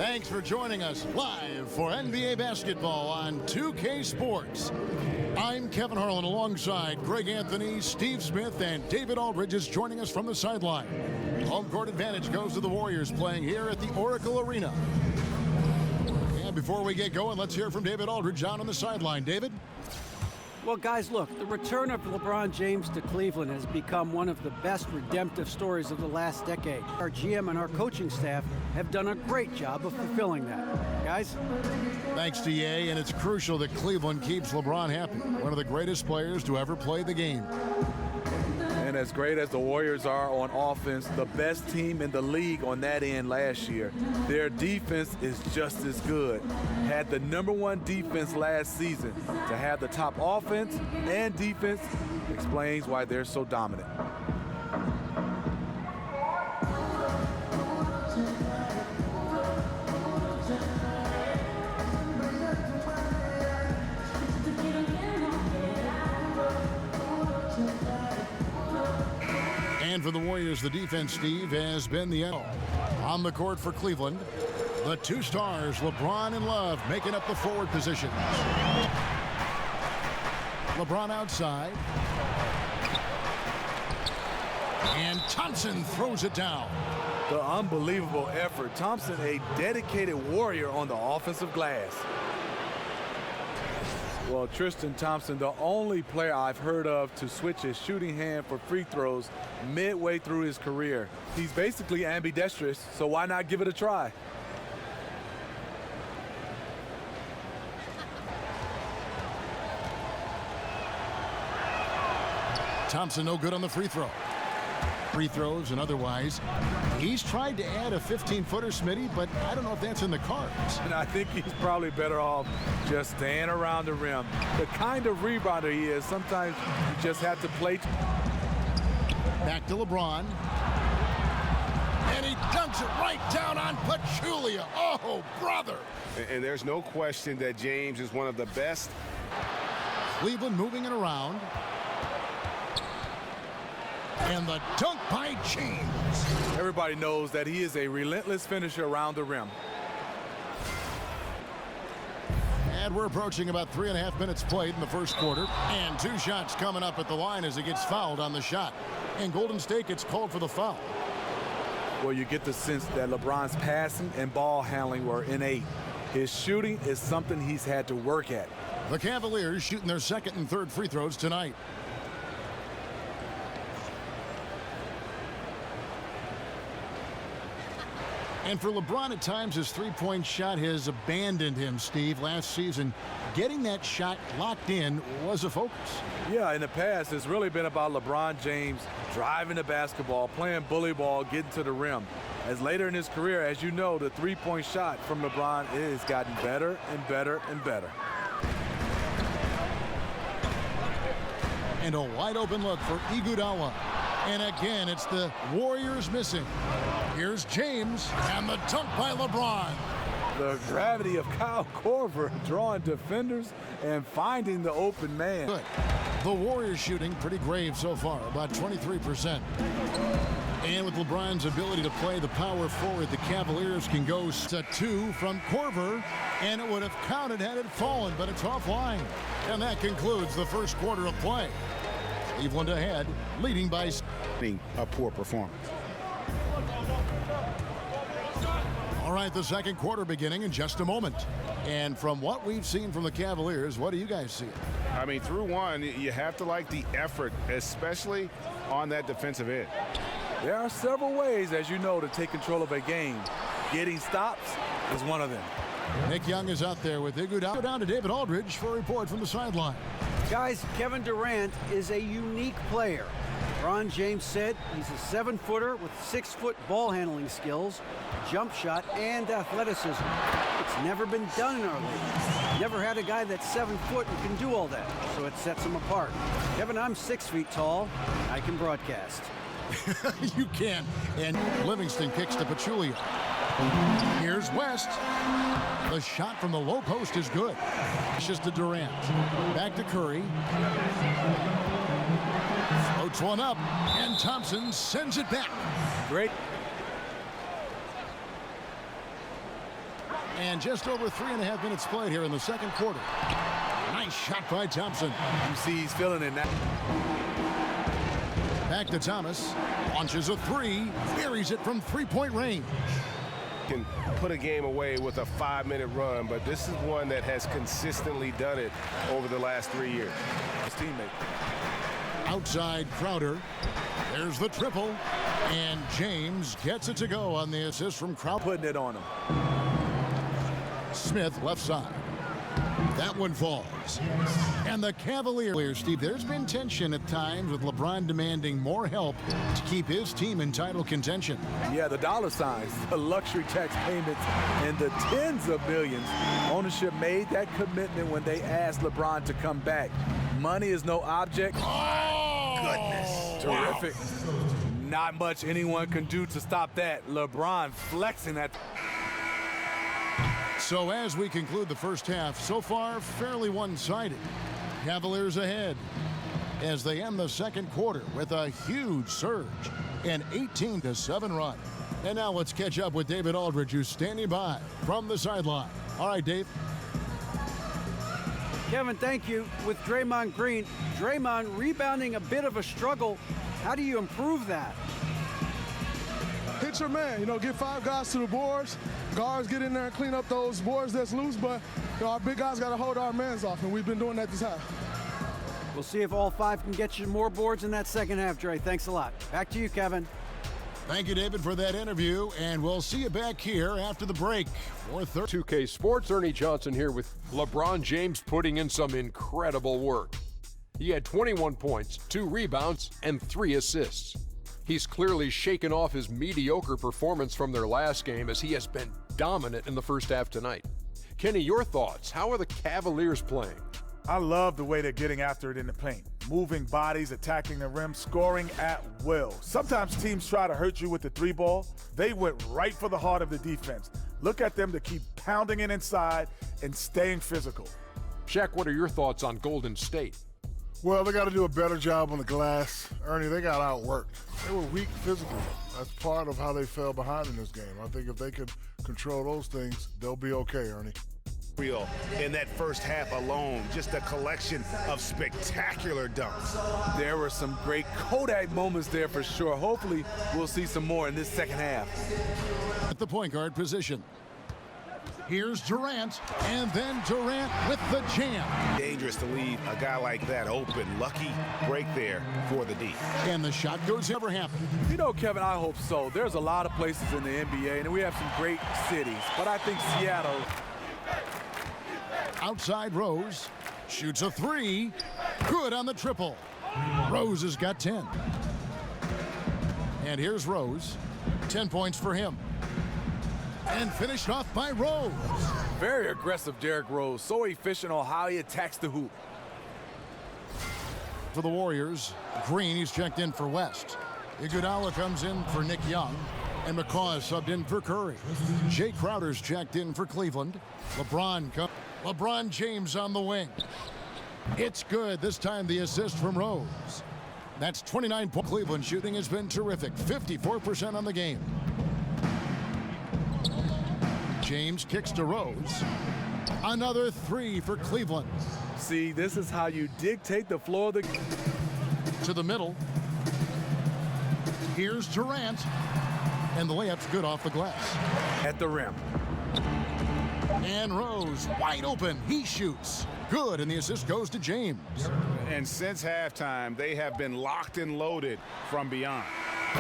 Thanks for joining us live for NBA basketball on 2K Sports. I'm Kevin Harlan alongside Greg Anthony, Steve Smith, and David Aldridge is joining us from the sideline. Home court advantage goes to the Warriors playing here at the Oracle Arena. And before we get going, let's hear from David Aldridge down on the sideline. David? Well, guys, look, the return of LeBron James to Cleveland has become one of the best redemptive stories of the last decade. Our GM and our coaching staff have done a great job of fulfilling that. Guys? Thanks to Ye, and it's crucial that Cleveland keeps LeBron happy. One of the greatest players to ever play the game. And as great as the Warriors are on offense, the best team in the league on that end last year, their defense is just as good. Had the #1 defense last season. To have the top offense and defense explains why they're so dominant. And for the Warriors, the defense, Steve, has been the L. On the court for Cleveland, the two stars, LeBron and Love, making up the forward positions. LeBron outside. And Thompson throws it down. The unbelievable effort. Thompson, a dedicated warrior on the offensive glass. Well, Tristan Thompson, the only player I've heard of to switch his shooting hand for free throws midway through his career. He's basically ambidextrous, so why not give it a try? Thompson no good on the free throw. Free throws and otherwise. He's tried to add a 15-footer, Smitty, but I don't know if that's in the cards. And I think he's probably better off just staying around the rim. The kind of rebounder he is, sometimes you just have to play. Back to LeBron. And he dunks it right down on Pachulia. Oh, brother. And there's no question that James is one of the best. Cleveland moving it around. And the dunk by James. Everybody knows that he is a relentless finisher around the rim. And we're approaching about 3.5 minutes played in the first quarter. And 2 shots coming up at the line as he gets fouled on the shot. And Golden State gets called for the foul. Well, you get the sense that LeBron's passing and ball handling were innate. His shooting is something he's had to work at. The Cavaliers shooting their second and third free throws tonight. And for LeBron, at times, his three-point shot has abandoned him, Steve. Last season, getting that shot locked in was a focus. Yeah, in the past, it's really been about LeBron James driving the basketball, playing bully ball, getting to the rim. As later in his career, as you know, the three-point shot from LeBron has gotten better and better and better. And a wide-open look for Iguodala. And again, it's the Warriors missing. Here's James, and the dunk by LeBron. The gravity of Kyle Korver drawing defenders and finding the open man. Good. The Warriors shooting pretty grave so far, about 23%. And with LeBron's ability to play the power forward, the Cavaliers can go to 2 from Korver, and it would have counted had it fallen, but it's offline. And that concludes the first quarter of play. Cleveland ahead, leading by A poor performance. All right, the second quarter beginning in just a moment. And from what we've seen from the Cavaliers, what do you guys see? I mean, through one, you have to like the effort, especially on that defensive end. There are several ways, as you know, to take control of a game. Getting stops is one of them. Nick Young is out there with Iguodala. Down to David Aldridge for a report from the sideline. Guys, Kevin Durant is a unique player. LeBron James said he's a 7-footer with 6-foot ball handling skills, jump shot, and athleticism. It's never been done in our league. Never had a guy that's 7 foot and can do all that, so it sets him apart. Kevin, I'm 6 feet tall. I can broadcast. You can. And Livingston kicks to Pachulia. Here's West. The shot from the low post is good. It's just to Durant. Back to Curry. Floats one up, and Thompson sends it back. Great. And just over 3.5 minutes played here in the second quarter. Nice shot by Thompson. You see he's feeling it now. Back to Thomas. Launches a three. Buries it from three-point range. Can put a game away with a 5-minute run, but this is one that has consistently done it over the last 3 years. His teammate. Outside Crowder. There's the triple. And James gets it to go on the assist from Crowder. Putting it on him. Smith left side. That one falls. And the Cavaliers, Steve, there's been tension at times with LeBron demanding more help to keep his team in title contention. Yeah, the dollar signs, the luxury tax payments, and the tens of millions. Ownership made that commitment when they asked LeBron to come back. Money is no object. Oh, goodness. Terrific. Wow. Not much anyone can do to stop that. LeBron flexing that. So as we conclude the first half, so far fairly one-sided. Cavaliers ahead as they end the second quarter with a huge surge, an 18-7 run. And now let's catch up with David Aldridge, who's standing by from the sideline. All right, Dave. Kevin, thank you. With Draymond Green, Draymond rebounding a bit of a struggle. How do you improve that? Hit your man, get 5 guys to the boards. Guards get in there and clean up those boards that's loose, but our big guys got to hold our mans off, and we've been doing that this half. We'll see if all 5 can get you more boards in that second half, Dre. Thanks a lot. Back to you, Kevin. Thank you, David, for that interview, and we'll see you back here after the break. 2K Sports, Ernie Johnson here with LeBron James putting in some incredible work. He had 21 points, 2 rebounds, and 3 assists. He's clearly shaken off his mediocre performance from their last game as he has been dominant in the first half tonight. Kenny, your thoughts? How are the Cavaliers playing? I love the way they're getting after it in the paint. Moving bodies, attacking the rim, scoring at will. Sometimes teams try to hurt you with the 3-ball. They went right for the heart of the defense. Look at them to keep pounding it inside and staying physical. Shaq, what are your thoughts on Golden State? Well, they got to do a better job on the glass. Ernie, they got outworked. They were weak physically. That's part of how they fell behind in this game. I think if they could control those things, they'll be okay, Ernie. Real in that first half alone, just a collection of spectacular dunks. There were some great Kodak moments there for sure. Hopefully, we'll see some more in this second half. At the point guard position. Here's Durant, and then Durant with the jam. Dangerous to leave a guy like that open. Lucky break there for the D. And the shot goes never happened. Kevin, I hope so. There's a lot of places in the NBA, and we have some great cities. But I think Seattle. Outside Rose. Shoots a 3. Good on the triple. Rose has got 10. And here's Rose. 10 points for him. And finished off by Rose. Very aggressive Derrick Rose. So efficient on how he attacks the hoop. For the Warriors, Green, he's checked in for West. Iguodala comes in for Nick Young. And McCaw is subbed in for Curry. Jay Crowder's checked in for Cleveland. LeBron James on the wing. It's good. This time the assist from Rose. That's 29 points. Cleveland shooting has been terrific. 54% on the game. James kicks to Rose. Another 3 for Cleveland. See, this is how you dictate the flow of the game. To the middle. Here's Durant. And the layup's good off the glass. At the rim. And Rose wide open. He shoots. Good, and the assist goes to James. And since halftime, they have been locked and loaded from beyond.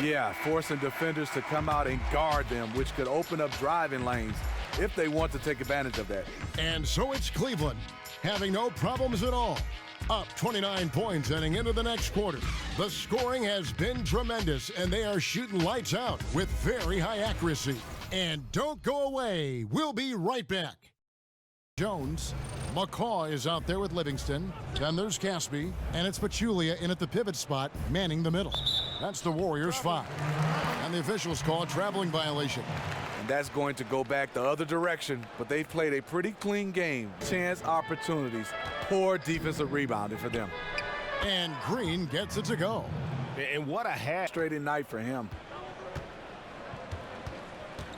Yeah, forcing defenders to come out and guard them, which could open up driving lanes if they want to take advantage of that. And so it's Cleveland, having no problems at all. Up 29 points heading into the next quarter. The scoring has been tremendous, and they are shooting lights out with very high accuracy. And don't go away. We'll be right back. Jones. McCaw is out there with Livingston. Then there's Caspi, and it's Pachulia in at the pivot spot, manning the middle. That's the Warriors' 5. And the officials call a traveling violation. And that's going to go back the other direction, but they played a pretty clean game. Chance opportunities. Poor defensive rebounding for them. And Green gets it to go. And what a half. Frustrating night for him.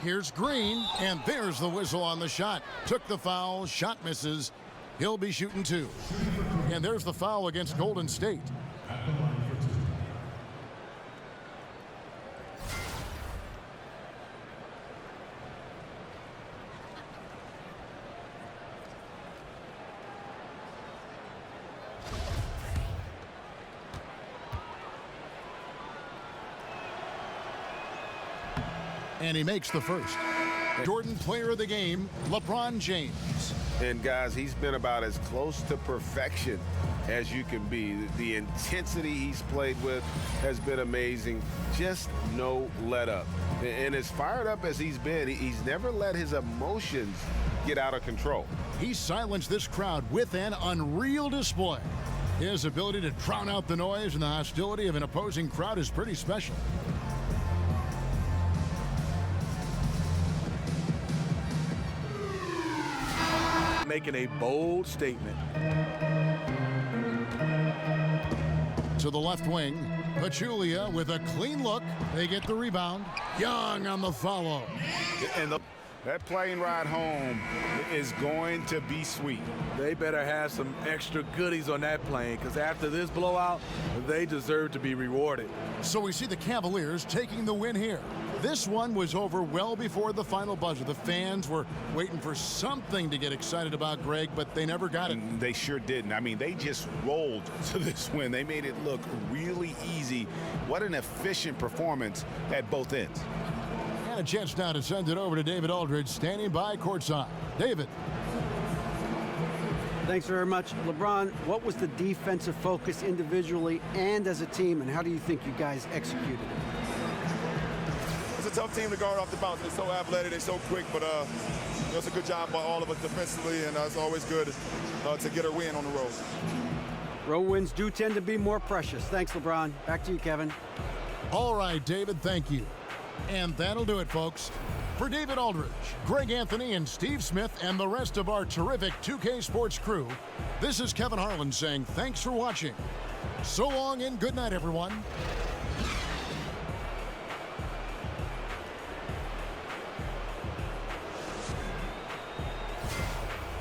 Here's Green, and there's the whistle on the shot. Took the foul, shot misses. He'll be shooting 2. And there's the foul against Golden State. And he makes the first. Jordan Player of the Game, LeBron James. And guys, he's been about as close to perfection as you can be. The intensity he's played with has been amazing. Just no let up. And as fired up as he's been, he's never let his emotions get out of control. He silenced this crowd with an unreal display. His ability to drown out the noise and the hostility of an opposing crowd is pretty special. Making a bold statement. To the left wing, Pachulia with a clean look. They get the rebound. Young on the follow. And that plane ride home is going to be sweet. They better have some extra goodies on that plane, because after this blowout, they deserve to be rewarded. So we see the Cavaliers taking the win here. This one was over well before the final buzzer. The fans were waiting for something to get excited about, Greg, but they never got it. They sure didn't. I mean, they just rolled to this win. They made it look really easy. What an efficient performance at both ends. And a chance now to send it over to David Aldridge, standing by courtside. David. Thanks very much. LeBron, what was the defensive focus individually and as a team, and how do you think you guys executed it? It's a tough team to guard off the bounce. They're so athletic, they're so quick, but it's a good job by all of us defensively, and it's always good to get a win on the road. Road wins do tend to be more precious. Thanks, LeBron. Back to you, Kevin. All right, David, thank you. And that'll do it, folks. For David Aldridge, Greg Anthony, and Steve Smith, and the rest of our terrific 2K Sports crew, this is Kevin Harlan saying thanks for watching. So long and good night, everyone.